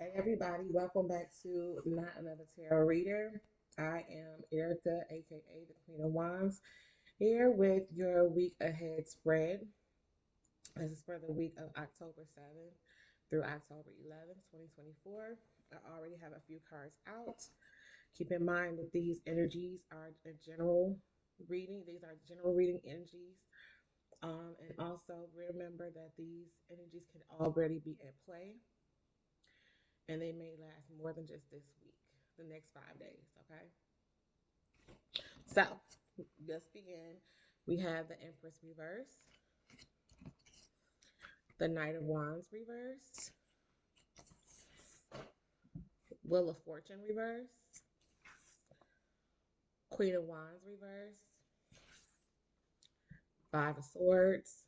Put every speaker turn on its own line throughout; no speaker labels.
Hey everybody, welcome back to Not Another Tarot Reader. I am Erica, aka the Queen of Wands, here with your week ahead spread. This is for the week of October 7th through October 11th, 2024. I already have a few cards out. Keep in mind that these energies are a general reading. These are general reading energies. And also remember that these energies can already be at play and they may last more than just this week, the next 5 days, okay? So let's begin. We have the Empress reverse, the Knight of Wands reverse, Wheel of Fortune reverse, Queen of Wands reverse, Five of Swords,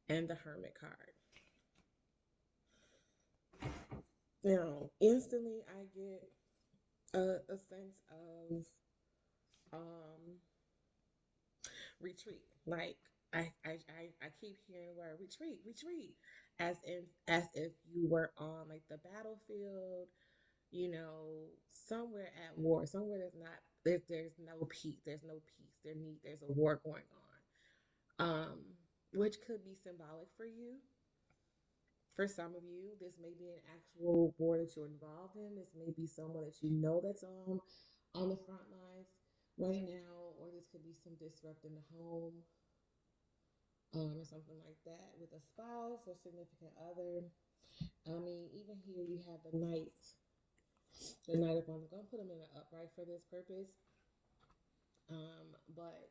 and the Hermit card. Now, instantly I get a sense of um, retreat. Like I keep hearing the word retreat, retreat, as if you were on like the battlefield, somewhere at war, somewhere there's no peace, there's a war going on, which could be symbolic for you. For some of you, this may be an actual war that you're involved in. This may be someone that you know that's on the front lines right now, or this could be some disrupt in the home, or something like that with a spouse or significant other. I mean, even here you have the Knight of Wands. I'm gonna put them in an upright for this purpose. But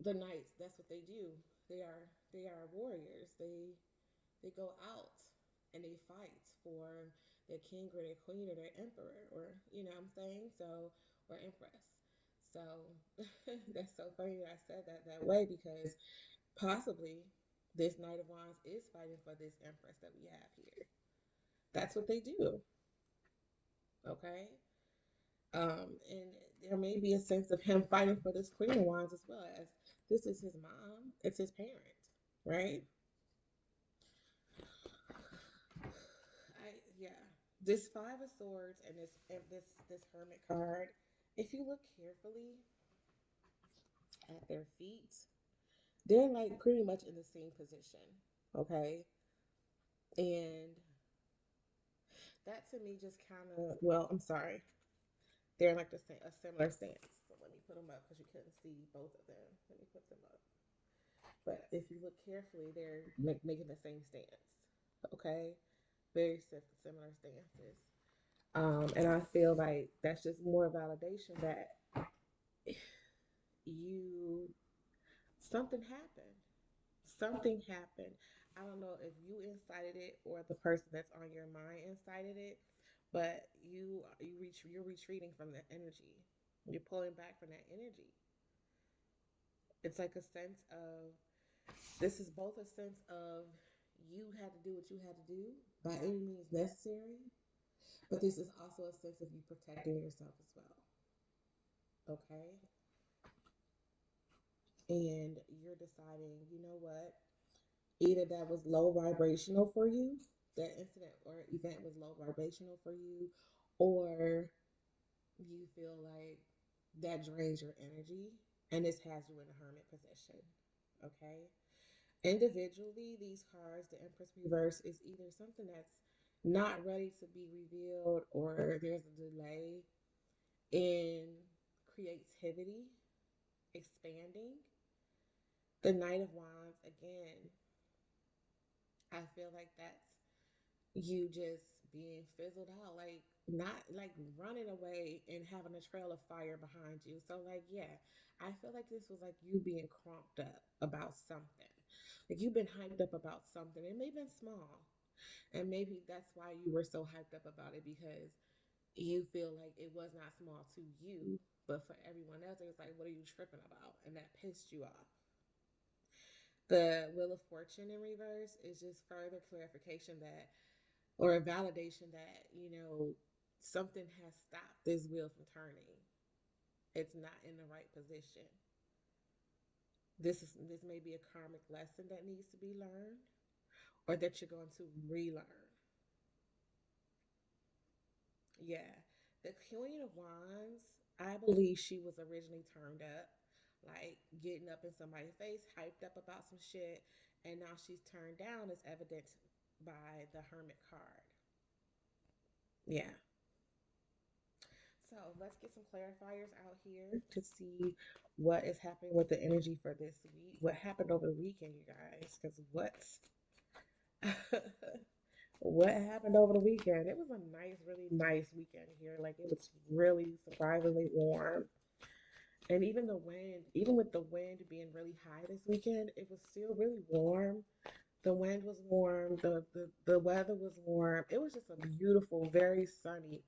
the knights, that's what they do. They are warriors. They go out and they fight for their king or their queen or their emperor, or what I'm saying, so, or empress. So that's so funny that I said that way, because possibly this Knight of Wands is fighting for this empress that we have here. That's what they do. Okay. And there may be a sense of him fighting for this Queen of Wands as well, as this is his mom, it's his parent, right? Yeah. This Five of Swords and this Hermit card. If you look carefully at their feet, they're like pretty much in the same position, okay? And that to me just kind of, well, I'm sorry, they're like a similar stance. So let me put them up because you couldn't see both of them. Let me put them up. But if you look carefully, they're making the same stance. Okay, very similar stances. And I feel like that's just more validation that you something happened. Something happened. I don't know if you incited it or the person that's on your mind incited it, but you're retreating from that energy. You're pulling back from that energy. It's like a sense of, this is both a sense of you had to do what you had to do by any means necessary, but this is also a sense of you protecting yourself as well. Okay? And you're deciding, you know what? Either that was low vibrational for you, that incident or event was low vibrational for you, or you feel like that drains your energy and this has you in a hermit position. Okay? Individually, these cards, the Empress Reverse, is either something that's not ready to be revealed, or there's a delay in creativity, expanding. The Knight of Wands, again, I feel like that's you just being fizzled out, like not like running away and having a trail of fire behind you. So, like, yeah, I feel like this was like you being crumped up about something. Like you've been hyped up about something. It may have been small. And maybe that's why you were so hyped up about it, because you feel like it was not small to you, but for everyone else, it was like, what are you tripping about? And that pissed you off. The Wheel of Fortune in reverse is just further clarification that, or a validation that, something has stopped this wheel from turning. It's not in the right position. This may be a karmic lesson that needs to be learned, or that you're going to relearn. Yeah. The Queen of Wands, I believe she was originally turned up, like getting up in somebody's face, hyped up about some shit, and now she's turned down as evident by the Hermit card. Yeah. So let's get some clarifiers out here to see what is happening with the energy for this week. What happened over the weekend, you guys? Because what? What happened over the weekend? It was a nice, really nice weekend here. Like it was really surprisingly warm. And even the wind, even with the wind being really high this weekend, it was still really warm. The wind was warm. The weather was warm. It was just a beautiful, very sunny,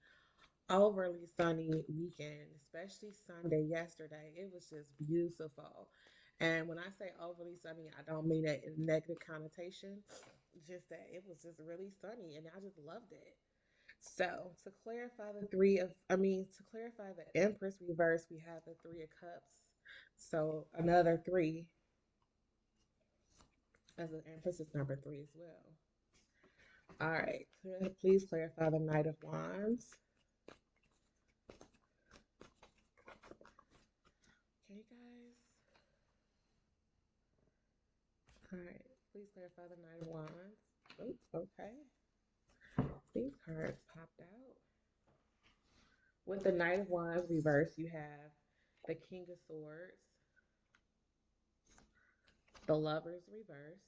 overly sunny weekend, especially Sunday yesterday. It was just beautiful. And when I say overly sunny, I don't mean that in a negative connotation, just that it was just really sunny and I just loved it. So to clarify to clarify the Empress reverse, we have the Three of Cups. So another three, as the Empress is number three as well. All right, please clarify the Knight of Wands. Okay, guys. All right, please clarify the Knight of Wands. Oops, okay. These cards popped out. With the Knight of Wands reverse, you have the King of Swords, the Lovers reversed,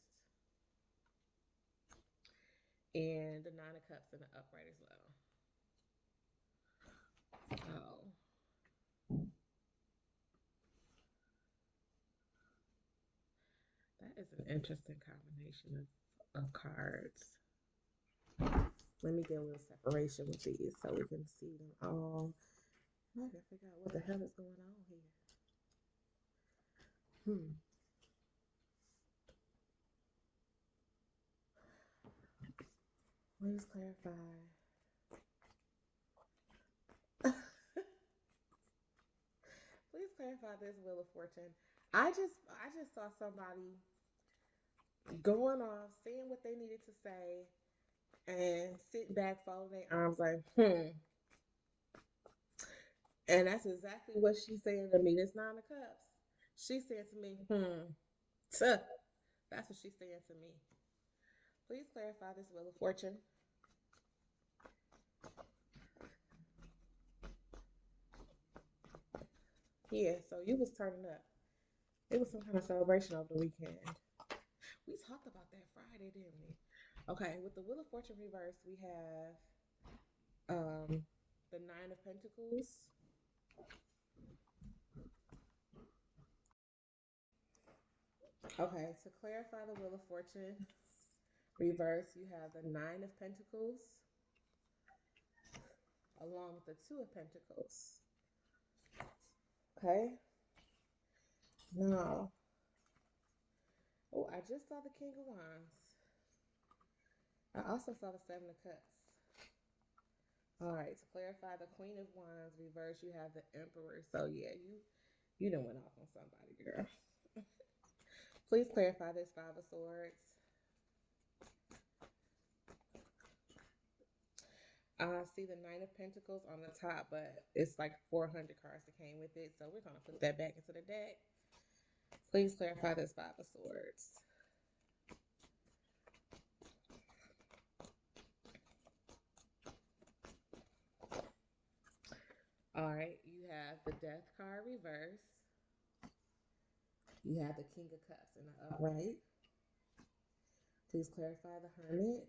and the Nine of Cups in the upright as well. Oh, that is an interesting combination of cards. Let me get a little separation with these so we can see them all. I gotta figure out what the hell is going on here. Hmm. Please clarify. Please clarify this Wheel of Fortune. I just saw somebody going off, saying what they needed to say, and sit back, folding their arms like, And that's exactly what she's saying to me. This Nine of Cups. She said to me, tuh. That's what she's saying to me. Please clarify this Wheel of Fortune. Yeah, so you was turning up. It was some kind of celebration over the weekend. We talked about that Friday, didn't we? Okay, with the Wheel of Fortune reverse, we have the Nine of Pentacles. Okay, to clarify the Wheel of Fortune reverse, you have the Nine of Pentacles along with the Two of Pentacles. Okay, now, oh, I just saw the King of Wands. I also saw the Seven of Cups. All right, to clarify the Queen of Wands reverse, you have the Emperor. So yeah, you done went off on somebody, girl. Please clarify this Five of Swords. I see the Nine of Pentacles on the top, but it's like 400 cards that came with it. So we're going to put that back into the deck. Please clarify this Five of Swords. All right, you have the Death card reverse. You have the King of Cups in the upright. Please clarify the Hermit.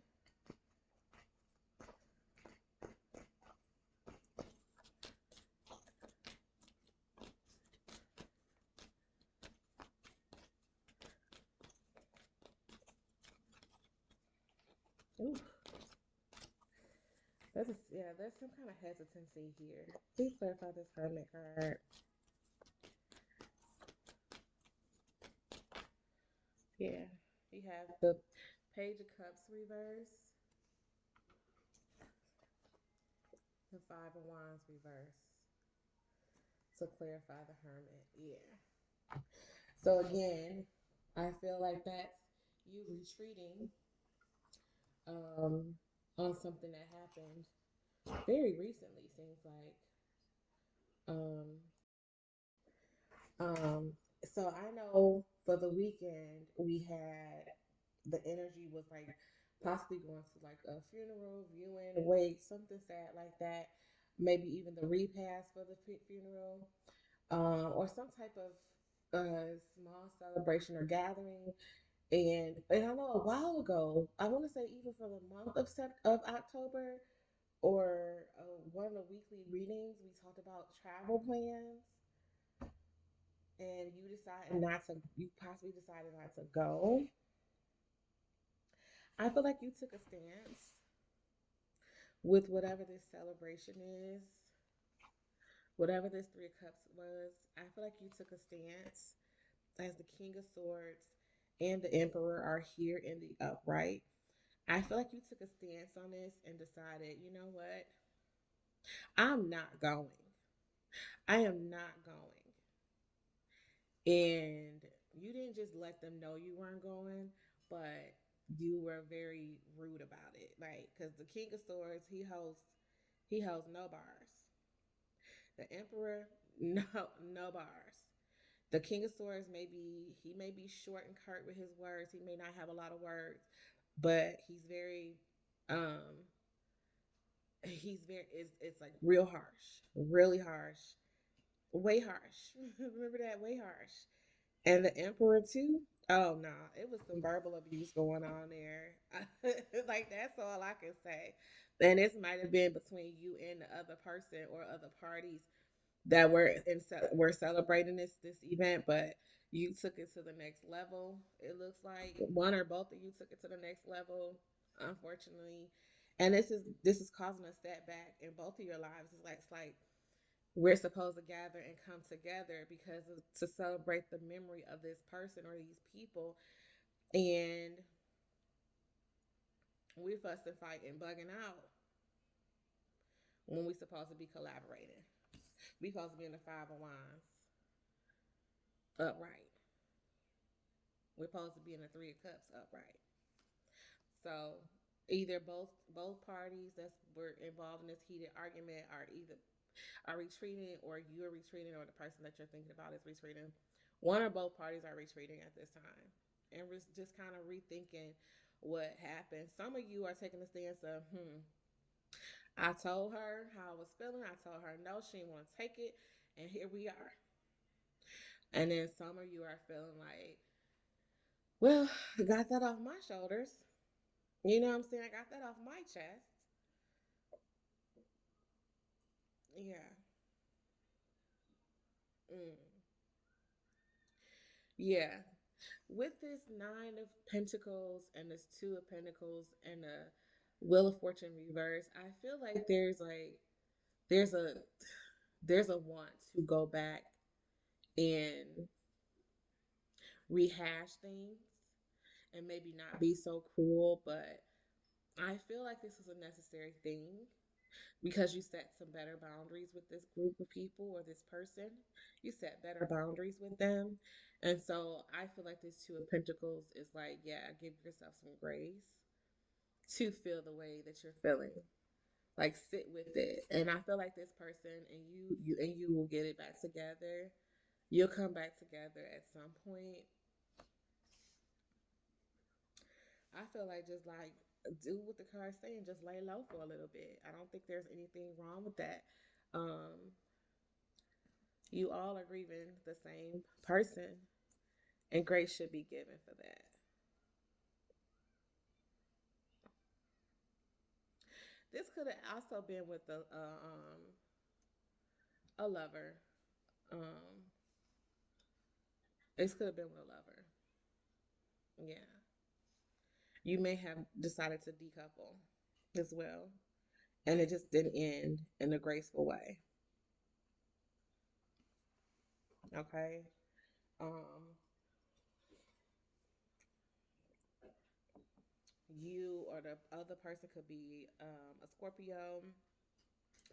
Ooh. There's some kind of hesitancy here. Please clarify this Hermit card. Yeah, you have the Page of Cups reverse, the Five of Wands reverse. To clarify the Hermit, yeah. So again, I feel like that's you retreating um, on something that happened very recently, seems like. Um, Um, so I know for the weekend we had the energy was like possibly going to like a funeral, viewing, wake, something sad like that. Maybe even the repast for the funeral, or some type of small celebration or gathering. And I know a while ago, I want to say even for the month of October, or one of the weekly readings, we talked about travel plans, and you possibly decided not to go. I feel like you took a stance with whatever this celebration is, whatever this Three of Cups was. I feel like you took a stance as the King of Swords and the Emperor are here in the upright. I feel like you took a stance on this and decided, you know what? I'm not going. I am not going. And you didn't just let them know you weren't going, but you were very rude about it. Like, because the King of Swords, he holds no bars. The Emperor, no, no bars. The King of Swords may be short and curt with his words. He may not have a lot of words, but um it's like real harsh, really harsh, way harsh. Remember that, way harsh. And the Emperor too. Oh no, it was some verbal abuse going on there. Like, that's all I can say. And this might have been between you and the other person or other parties that were celebrating this event, but you took it to the next level. It looks like one or both of you took it to the next level, unfortunately. And this is causing a setback in both of your lives. It's like we're supposed to gather and come together to celebrate the memory of this person or these people, and we fussing, fighting, bugging out when we supposed to be collaborating. We supposed to be in the Five of Wands upright. We're supposed to be in the Three of Cups upright. So either both parties that were involved in this heated argument are retreating, or you're retreating, or the person that you're thinking about is retreating. One or both parties are retreating at this time, and we're just kind of rethinking what happened. Some of you are taking the stance of, I told her how I was feeling. I told her no, she didn't want to take it, and here we are. And then some of you are feeling like, well, I got that off my shoulders. You know what I'm saying? I got that off my chest. Yeah. Mm. Yeah. With this Nine of Pentacles and this Two of Pentacles and the Wheel of Fortune reverse, I feel like there's a there's a want to go back and rehash things and maybe not be so cruel, but I feel like this is a necessary thing because you set some better boundaries with this group of people or this person. You set better boundaries with them. And so I feel like this Two of Pentacles is like, yeah, give yourself some grace to feel the way that you're feeling. Like, sit with it. And I feel like this person and you will get it back together. You'll come back together at some point. I feel like just like do what the cards say and just lay low for a little bit. I don't think there's anything wrong with that. Um, you all are grieving the same person, and grace should be given for that. This could have also been with a lover. Um, this could have been with a lover. Yeah, you may have decided to decouple as well, and it just didn't end in a graceful way. Okay. Um, you or the other person could be a Scorpio.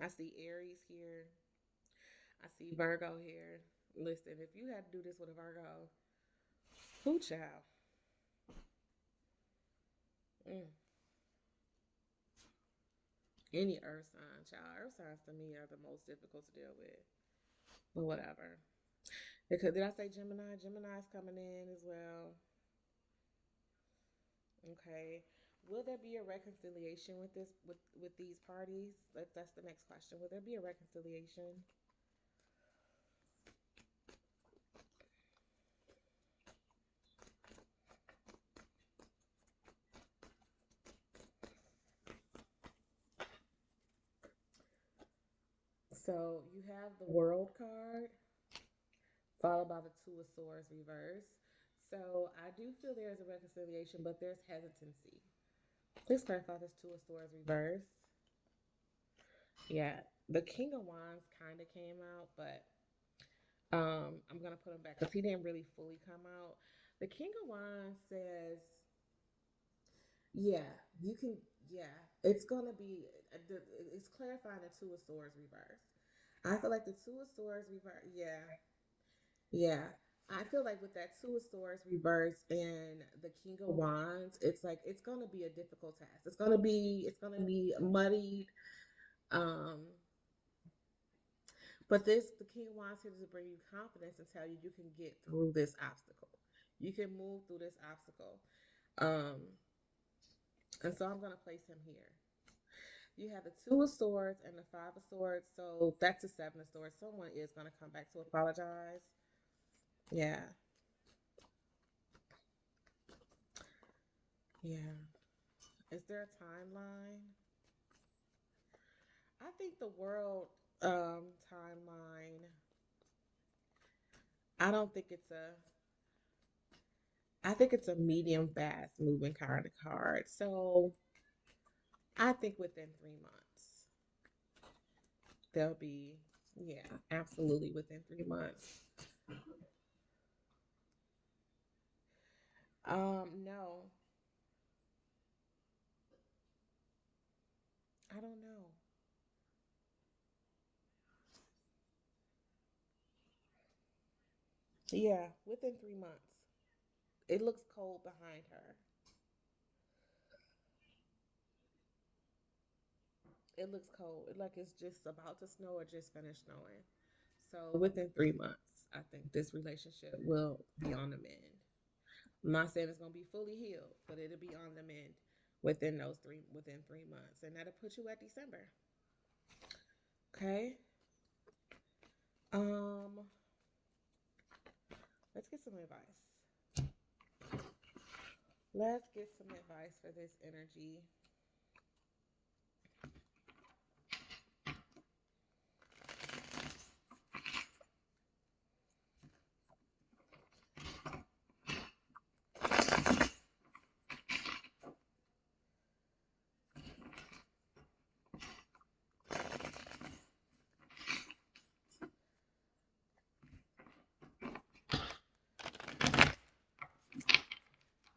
I see Aries here. I see Virgo here. Listen, if you had to do this with a Virgo, who child? Mm, Any earth sign, child. Earth signs to me are the most difficult to deal with. But whatever. Because did I say Gemini? Gemini's coming in as well. Okay. Will there be a reconciliation with this with these parties? That's the next question. Will there be a reconciliation? So you have the World card, followed by the Two of Swords reverse. So I do feel there's a reconciliation, but there's hesitancy. Please clarify this Two of Swords reverse. Yeah, the King of Wands kind of came out, but I'm gonna put him back because he didn't really fully come out. The King of Wands says, yeah, you can, yeah, it's gonna be, it's clarifying the Two of Swords reverse. I feel like the Two of Swords reverse, yeah, yeah. I feel like with that Two of Swords reverse and the King of Wands, it's like it's gonna be a difficult task. It's gonna be muddied. Um, but the King of Wands here to bring you confidence and tell you you can get through this obstacle. You can move through this obstacle. Um, and so I'm gonna place him here. You have the Two of Swords and the Five of Swords, so that's the Seven of Swords. Someone is gonna come back to apologize. Yeah, yeah. Is there a timeline? I think the world timeline. I don't think it's a. I think it's a medium fast moving kind of card. So I think within 3 months there'll be. Yeah, absolutely within 3 months. No, I don't know. Yeah, within 3 months. It looks cold behind her. It looks cold, like it's just about to snow or just finished snowing. So within 3 months, I think this relationship will be on the mend. I'm not saying it's gonna be fully healed, but it'll be on the mend within 3 months, and that'll put you at December. Okay. Um, let's get some advice. Let's get some advice for this energy.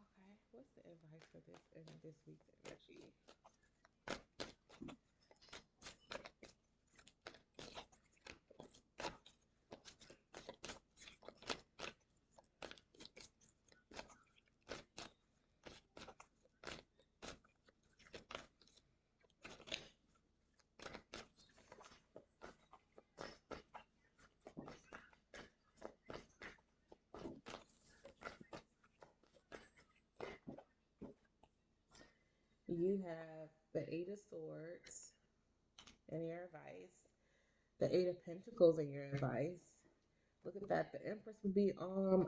Okay, what's the advice for this week's energy? You have the Eight of Swords in your advice, the Eight of Pentacles in your advice. Look at that. The Empress would be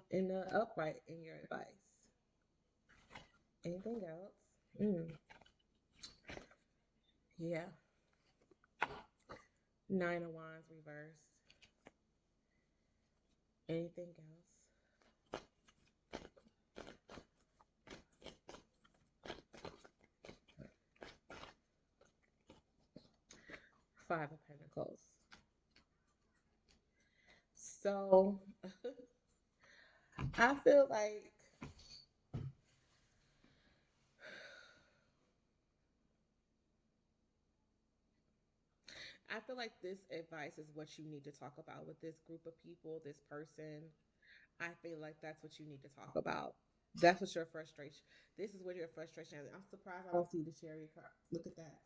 in the upright in your advice. Anything else? Yeah. Nine of Wands reversed. Anything else? Five of Pentacles. So I feel like this advice is what you need to talk about with this group of people, this person. I feel like that's what you need to talk about. That's what your frustration. This is what your frustration is. I'm surprised I don't see the chariot card. Look at that.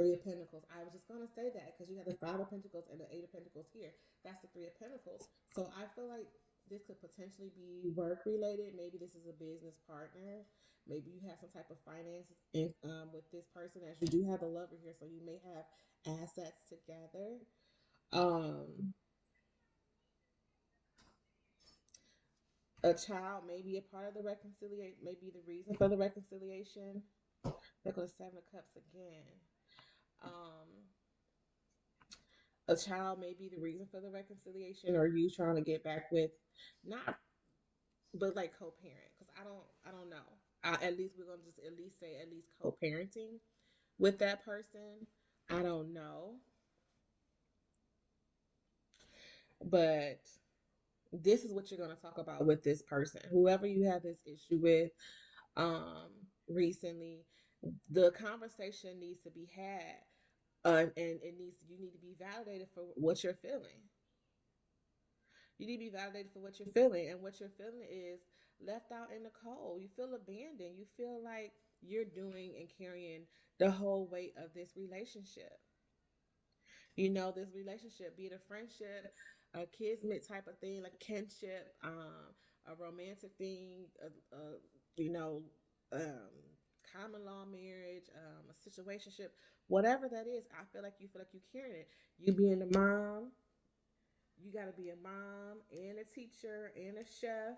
Three of Pentacles. I was just gonna say that because you have the Five of Pentacles and the Eight of Pentacles here. That's the Three of Pentacles. So I feel like this could potentially be work related. Maybe this is a business partner. Maybe you have some type of finance with this person, as you do have a lover here, so you may have assets together. Um, a child may be a part of the reconciliation, may be the reason for the reconciliation. Look at the Seven of Cups again. Um, a child may be the reason for the reconciliation, or you trying to get back with, not, but like co-parent. Because I don't know. At least we're gonna just at least say at least co-parenting with that person. I don't know, but this is what you're gonna talk about with this person, whoever you have this issue with. Um, recently, the conversation needs to be had, and it needs you need to be validated for what you're feeling. You need to be validated for what you're feeling, and what you're feeling is left out in the cold. You feel abandoned. You feel like you're doing and carrying the whole weight of this relationship. This relationship, be it a friendship, a kismet type of thing, like kinship, a romantic thing, you know, um, common law marriage, a situationship, whatever that is. I feel like you carrying it. You being the mom, you got to be a mom and a teacher and a chef.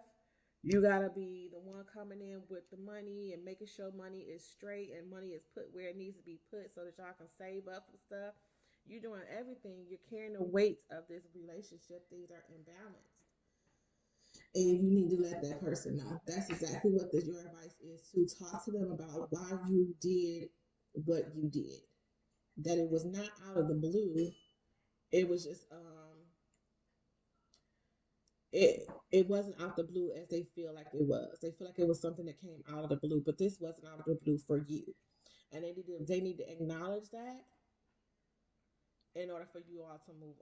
You got to be the one coming in with the money and making sure money is straight and money is put where it needs to be put so that y'all can save up and stuff. You're doing everything. You're carrying the weight of this relationship. Things are imbalanced. And you need to let that person know. That's exactly what your advice is, to talk to them about why you did what you did. That it was not out of the blue. It was just it wasn't out the blue as they feel like it was. They feel like it was something that came out of the blue, but this wasn't out of the blue for you. And they need to acknowledge that in order for you all to move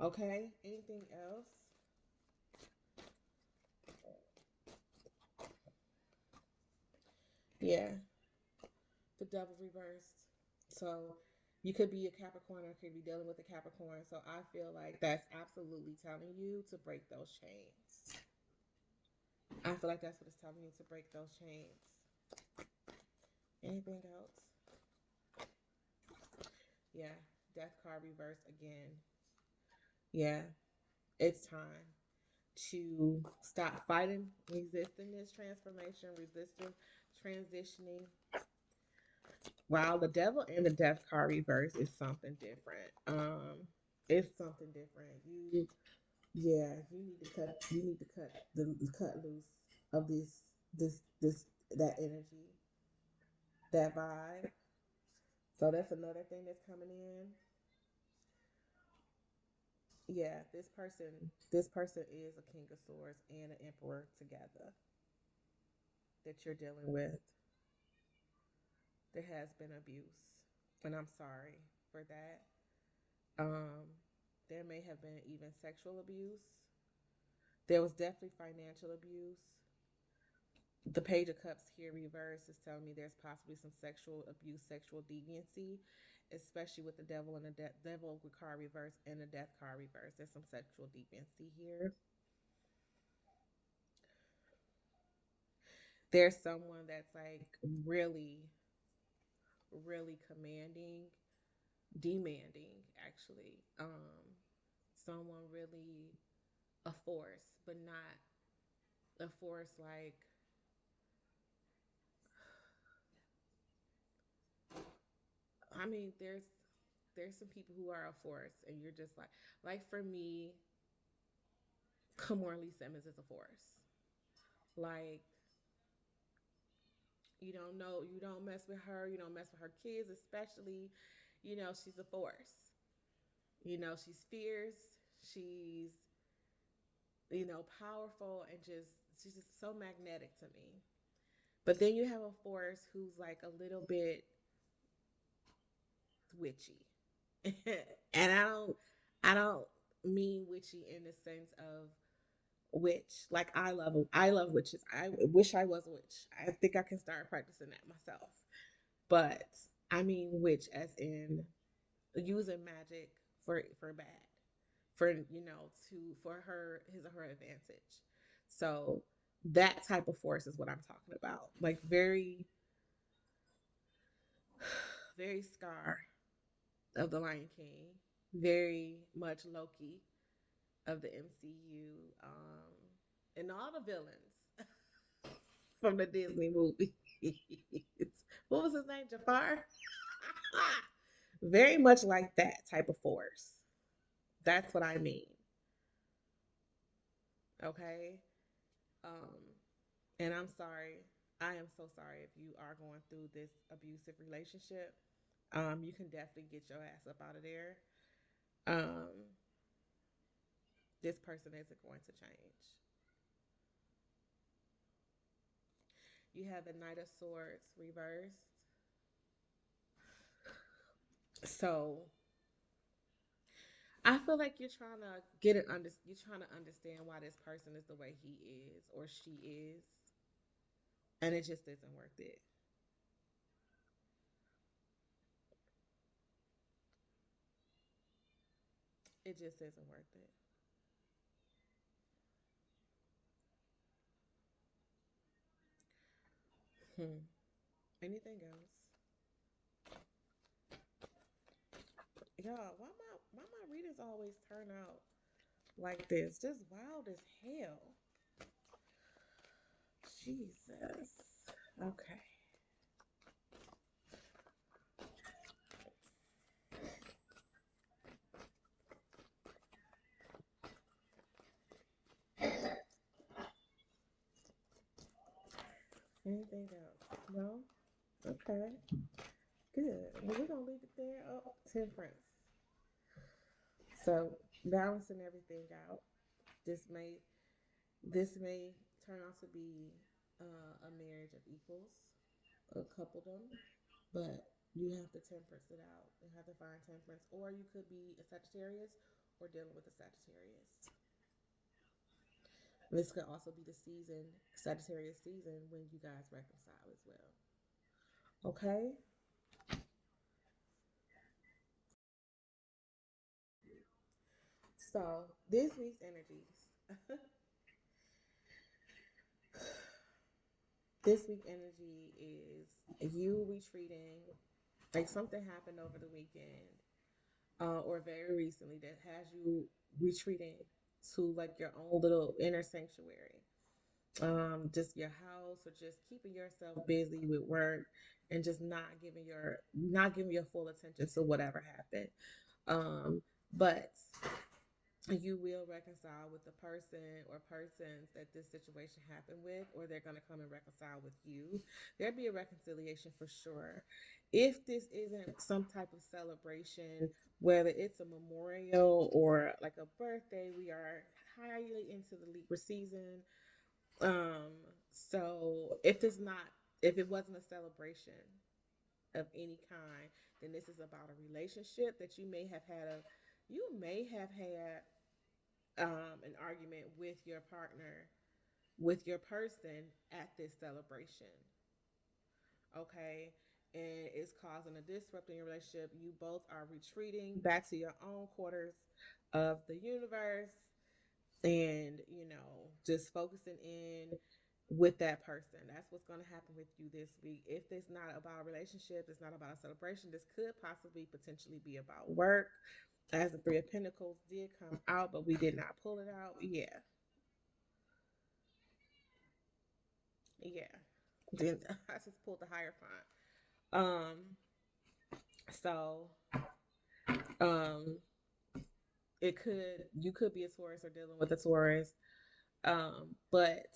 on. Okay? Anything else? Yeah. The devil reversed. So you could be a Capricorn or could be dealing with a Capricorn. So I feel like that's absolutely telling you to break those chains. I feel like that's what it's telling you, to break those chains. Anything else? Yeah. Death card reversed again. Yeah. It's time to stop fighting, resisting this transformation, resisting transitioning. While the devil and the death card reverse is something different. It's something different. Yeah, you need to cut loose of this that energy, that vibe. So that's another thing that's coming in. Yeah, this person is a King of Swords and an Emperor together that you're dealing with. There has been abuse, and I'm sorry for that. Um, there may have been even sexual abuse. There was definitely financial abuse. The Page of Cups here reverse is telling me there's possibly some sexual abuse, sexual deviancy, especially with the devil and the devil card reverse and the death card reverse. There's some sexual deviancy here. There's someone that's like really, really commanding, demanding, actually. Someone really a force, but not a force like, I mean, there's some people who are a force, and you're just like for me, Kamorlee Simmons is a force. Like, you don't mess with her, you don't mess with her kids, especially. She's a force. She's fierce. She's powerful, and she's just so magnetic to me. But then you have a force who's like a little bit witchy. And I don't mean witchy in the sense of witch. Like I love witches. I wish I was a witch. I think I can start practicing that myself. But I mean witch as in using magic for bad, for to for her his or her advantage. So that type of force is what I'm talking about. Like very very Scar of the Lion King, very much Loki of the MCU, and all the villains from the Disney movie. What was his name? Jafar? Very much like that type of force. That's what I mean. Okay. Um, and I'm sorry. I am so sorry if you are going through this abusive relationship. You can definitely get your ass up out of there. Um, this person isn't going to change. You have the Knight of Swords reversed. So I feel like you're trying to understand why this person is the way he is or she is, and it just isn't worth it. It just isn't worth it. Hmm. Anything else? Y'all, why my readings always turn out like this? Just wild as hell. Jesus. Okay. Anything else? No? Okay. Good. Well, we're gonna leave it there. Oh, temperance. So balancing everything out. This may this may turn out to be a marriage of equals, a coupledom, but you have to temperance it out. You have to find temperance, or you could be a Sagittarius or dealing with a Sagittarius. This could also be the season, Sagittarius season, when you guys reconcile as well. Okay? So, this week's energies. This week energy is you retreating, like something happened over the weekend or very recently that has you retreating to like your own little inner sanctuary. Just your house or just keeping yourself busy with work and just not giving your full attention to whatever happened. But you will reconcile with the person or persons that this situation happened with, or they're going to come and reconcile with you. There'll be a reconciliation for sure. If this isn't some type of celebration, whether it's a memorial or like a birthday, we are highly into the Libra season. Um, so if it wasn't a celebration of any kind, then this is about a relationship that you may have had an argument with your partner, with your person at this celebration. Okay. And it's causing a disrupt in your relationship. You both are retreating back to your own quarters of the universe and, just focusing in with that person. That's what's going to happen with you this week. If it's not about a relationship, it's not about a celebration, this could possibly potentially be about work. As the Three of Pentacles did come out, but we did not pull it out. Yeah. Yeah. Then I just pulled the Hierophant. Um, so um you could be a Taurus or dealing with a Taurus. But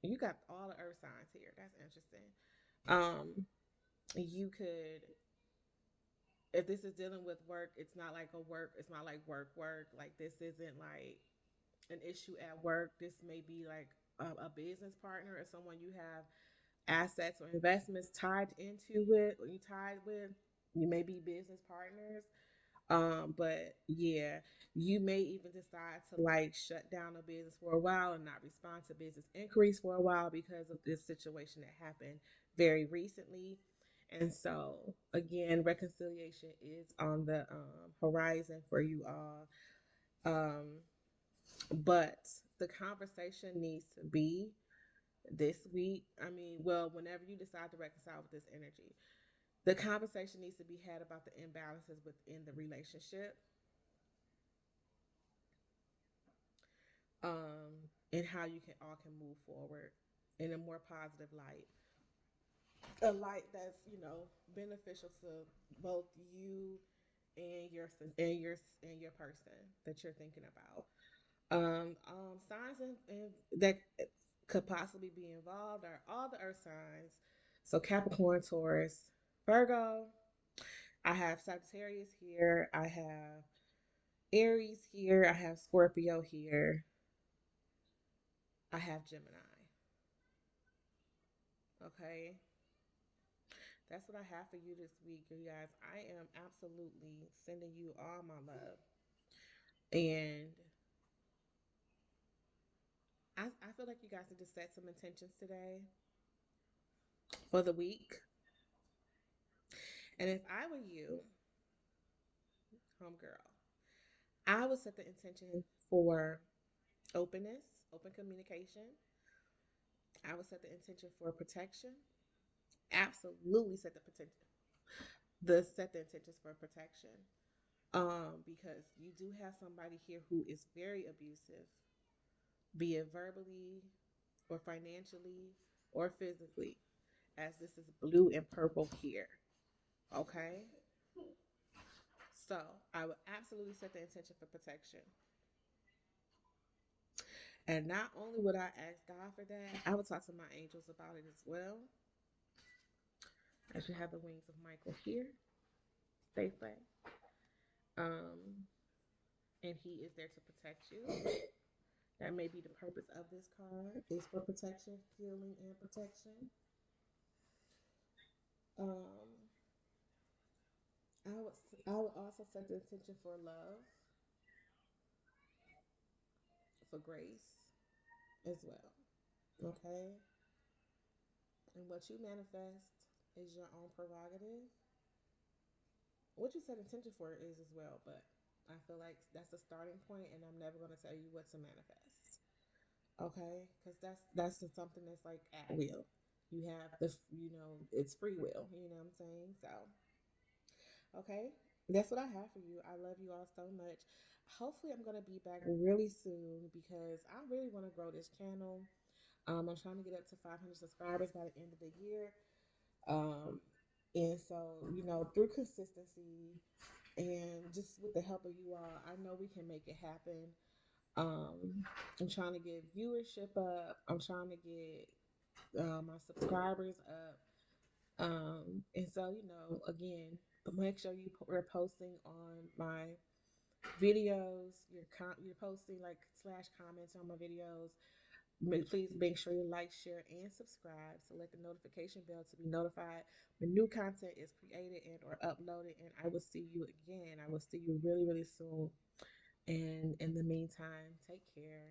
you got all the earth signs here. That's interesting. You could if this is dealing with work, it's not like work. Like this isn't like an issue at work. This may be like a business partner or someone you have assets or investments tied into it or you tied with. You may be business partners. But yeah, you may even decide to like shut down a business for a while and not respond to business inquiries for a while because of this situation that happened very recently. And so, again, reconciliation is on the horizon for you all. Um, but the conversation needs to be this week. I mean, well, whenever you decide to reconcile with this energy, the conversation needs to be had about the imbalances within the relationship, and how you can all can move forward in a more positive light, a light that's beneficial to both you and your person that you're thinking about. Signs that could possibly be involved are all the earth signs. So Capricorn, Taurus, Virgo. I have Sagittarius here. I have Aries here. I have Scorpio here. I have Gemini. Okay. That's what I have for you this week, you guys. I am absolutely sending you all my love. And I feel like you guys need to set some intentions today for the week. And if I were you, homegirl, I would set the intention for openness, open communication. I would set the intention for protection. Absolutely set the intentions for protection. Because you do have somebody here who is very abusive, be it verbally or financially or physically, as this is blue and purple here. Okay? So I would absolutely set the intention for protection. And not only would I ask God for that, I would talk to my angels about it as well. As you have the wings of Michael here. Stay flat. Um, and he is there to protect you. That may be the purpose of this card, is for protection, healing, and protection. Um, I would also set the intention for love, for grace as well. Okay? And what you manifest is your own prerogative. What you set intention for is as well, but I feel like that's a starting point, and I'm never going to tell you what to manifest. Okay? Because that's just something that's like at will. You have it's free will. You know what I'm saying? So, okay, that's what I have for you. I love you all so much. Hopefully, I'm gonna be back really soon because I really want to grow this channel. I'm trying to get up to 500 subscribers by the end of the year. Um, and so, through consistency and just with the help of you all, I know we can make it happen. I'm trying to get viewership up. I'm trying to get my subscribers up. And so, again, make sure you're posting on my videos. You're posting like slash comments on my videos. Please make sure you like, share, and subscribe. Select the notification bell to be notified when new content is created and or uploaded. And I will see you again. I will see you really, really soon. And in the meantime, take care.